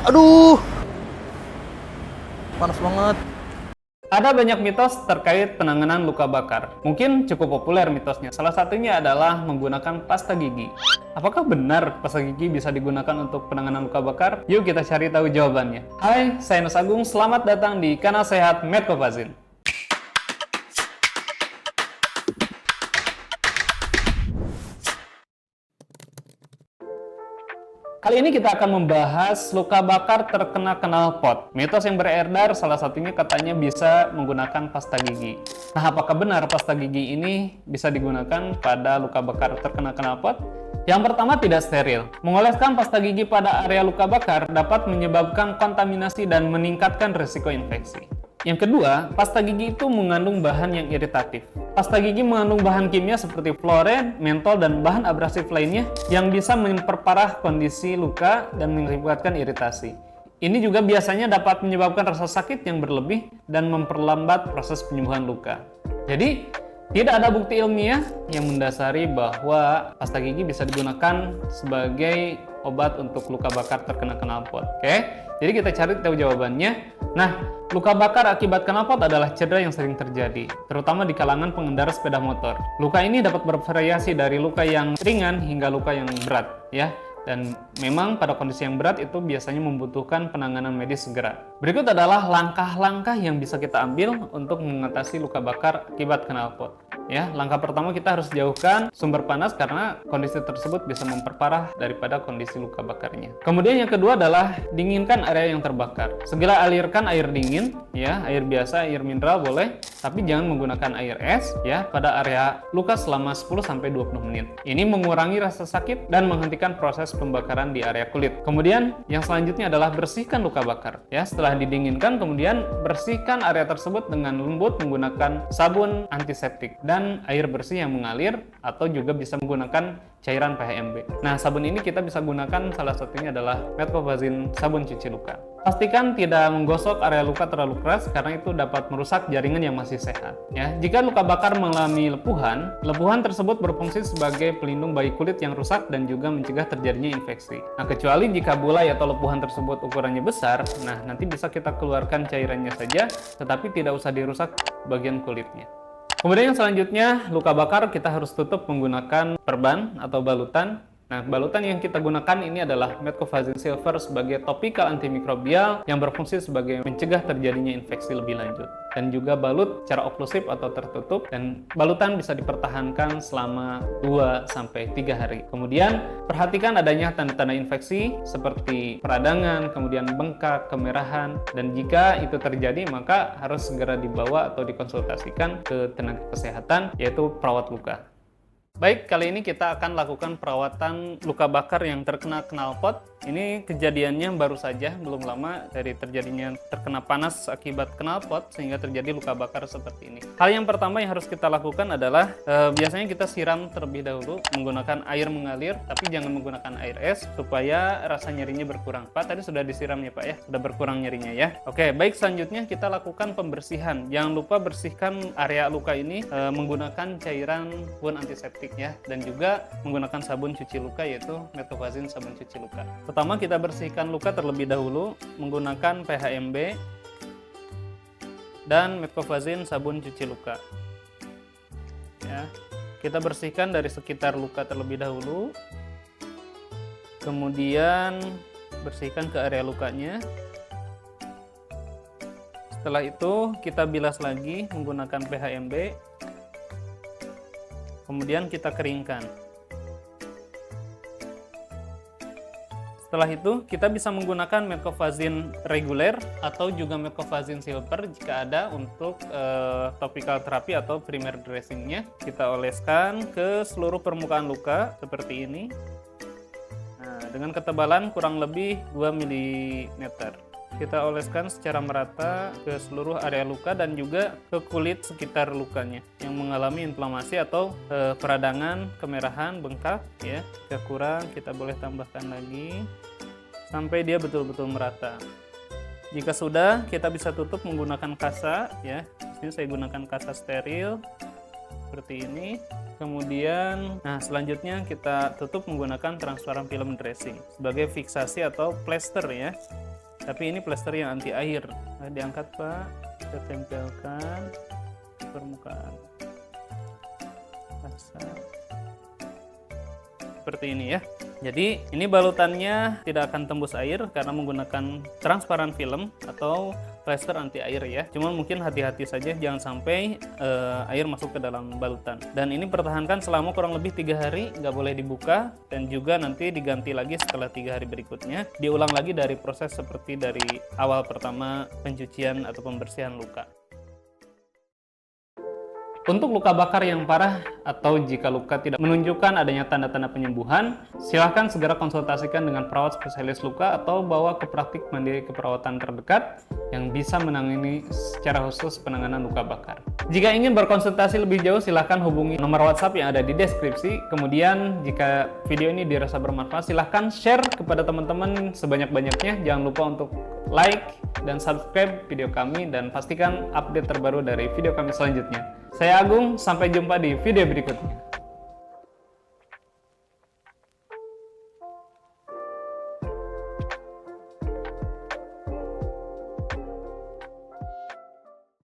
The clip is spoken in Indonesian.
Aduh, panas banget. Ada banyak mitos terkait penanganan luka bakar. Mungkin cukup populer mitosnya. Salah satunya adalah menggunakan pasta gigi. Apakah benar pasta gigi bisa digunakan untuk penanganan luka bakar? Yuk kita cari tahu jawabannya. Hai, saya Nus Agung. Selamat datang di Kanal Sehat Medcovazin. Kali ini kita akan membahas luka bakar terkena knalpot. Mitos yang beredar salah satunya katanya bisa menggunakan pasta gigi. Nah, apakah benar pasta gigi ini bisa digunakan pada luka bakar terkena knalpot? Yang pertama, tidak steril. Mengoleskan pasta gigi pada area luka bakar dapat menyebabkan kontaminasi dan meningkatkan risiko infeksi. Yang kedua, pasta gigi itu mengandung bahan yang iritatif. Pasta gigi mengandung bahan kimia seperti fluoren, mentol, dan bahan abrasif lainnya yang bisa memperparah kondisi luka dan mengakibatkan iritasi. Ini juga biasanya dapat menyebabkan rasa sakit yang berlebih dan memperlambat proses penyembuhan luka. Jadi, tidak ada bukti ilmiah yang mendasari bahwa pasta gigi bisa digunakan sebagai obat untuk luka bakar terkena knalpot. Oke, jadi kita cari tahu jawabannya. Nah, luka bakar akibat knalpot adalah cedera yang sering terjadi, terutama di kalangan pengendara sepeda motor. Luka ini dapat bervariasi dari luka yang ringan hingga luka yang berat, ya. Dan memang pada kondisi yang berat itu biasanya membutuhkan penanganan medis segera. Berikut adalah langkah-langkah yang bisa kita ambil untuk mengatasi luka bakar akibat knalpot. Ya, langkah pertama kita harus jauhkan sumber panas karena kondisi tersebut bisa memperparah daripada kondisi luka bakarnya. Kemudian yang kedua adalah dinginkan area yang terbakar. Segera alirkan air dingin, ya, air biasa, air mineral boleh, tapi jangan menggunakan air es, ya, pada area luka selama 10-20 menit. Ini mengurangi rasa sakit dan menghentikan proses pembakaran di area kulit. Kemudian yang selanjutnya adalah bersihkan luka bakar. Ya, setelah didinginkan, kemudian bersihkan area tersebut dengan lembut menggunakan sabun antiseptik dan air bersih yang mengalir, atau juga bisa menggunakan cairan PHMB. Nah, sabun ini kita bisa gunakan salah satunya adalah Medcovazin sabun cuci luka. Pastikan tidak menggosok area luka terlalu keras karena itu dapat merusak jaringan yang masih sehat. Ya, jika luka bakar mengalami lepuhan, lepuhan tersebut berfungsi sebagai pelindung bagi kulit yang rusak dan juga mencegah terjadinya infeksi. Nah, kecuali jika bulai atau lepuhan tersebut ukurannya besar, nah nanti bisa kita keluarkan cairannya saja, tetapi tidak usah dirusak bagian kulitnya. Kemudian yang selanjutnya, luka bakar kita harus tutup menggunakan perban atau balutan. Nah, balutan yang kita gunakan ini adalah Medcovazin Silver sebagai topikal antimikrobial yang berfungsi sebagai mencegah terjadinya infeksi lebih lanjut. Dan juga balut secara oklusif atau tertutup, dan balutan bisa dipertahankan selama 2-3 hari. Kemudian, perhatikan adanya tanda-tanda infeksi seperti peradangan, kemudian bengkak, kemerahan, dan jika itu terjadi maka harus segera dibawa atau dikonsultasikan ke tenaga kesehatan, yaitu perawat luka. Baik, kali ini kita akan lakukan perawatan luka bakar yang terkena knalpot. Ini kejadiannya baru saja, belum lama dari terjadinya terkena panas akibat knalpot sehingga terjadi luka bakar seperti ini. Hal yang pertama yang harus kita lakukan adalah biasanya kita siram terlebih dahulu menggunakan air mengalir, tapi jangan menggunakan air es supaya rasa nyerinya berkurang. Pak, tadi sudah disiram ya Pak ya, sudah berkurang nyerinya ya. Oke, baik, selanjutnya kita lakukan pembersihan. Jangan lupa bersihkan area luka ini menggunakan cairan wound antiseptik, ya, dan juga menggunakan sabun cuci luka yaitu Medcovazin sabun cuci luka. Pertama kita bersihkan luka terlebih dahulu menggunakan PHMB dan Medcovazin sabun cuci luka. Ya, kita bersihkan dari sekitar luka terlebih dahulu. Kemudian bersihkan ke area lukanya. Setelah itu kita bilas lagi menggunakan PHMB. Kemudian kita keringkan. Setelah itu, kita bisa menggunakan Medcovazin reguler atau juga Medcovazin silver jika ada untuk topical terapi atau primer dressingnya. Kita oleskan ke seluruh permukaan luka seperti ini. Nah, dengan ketebalan kurang lebih 2 mm. Kita oleskan secara merata ke seluruh area luka dan juga ke kulit sekitar lukanya yang mengalami inflamasi atau peradangan, kemerahan, bengkak, ya. Jika kurang kita boleh tambahkan lagi sampai dia betul-betul merata. Jika sudah, kita bisa tutup menggunakan kasa, ya. Di sini saya gunakan kasa steril seperti ini. Kemudian, nah selanjutnya kita tutup menggunakan transparan film dressing sebagai fiksasi atau plester, ya. Tapi ini plester yang anti air. Nah, diangkat Pak, kita tempelkan di permukaan. Pasang. Seperti ini ya. Jadi ini balutannya tidak akan tembus air karena menggunakan transparan film atau plester anti air ya. Cuman mungkin hati-hati saja jangan sampai air masuk ke dalam balutan. Dan ini pertahankan selama kurang lebih 3 hari, nggak boleh dibuka, dan juga nanti diganti lagi setelah 3 hari berikutnya. Diulang lagi dari proses seperti dari awal pertama pencucian atau pembersihan luka. Untuk luka bakar yang parah atau jika luka tidak menunjukkan adanya tanda-tanda penyembuhan, silahkan segera konsultasikan dengan perawat spesialis luka atau bawa ke praktik mandiri keperawatan terdekat yang bisa menangani secara khusus penanganan luka bakar. Jika ingin berkonsultasi lebih jauh, silahkan hubungi nomor WhatsApp yang ada di deskripsi. Kemudian, jika video ini dirasa bermanfaat, silahkan share kepada teman-teman sebanyak-banyaknya. Jangan lupa untuk like dan subscribe video kami dan pastikan update terbaru dari video kami selanjutnya. Saya Agung, sampai jumpa di video berikutnya.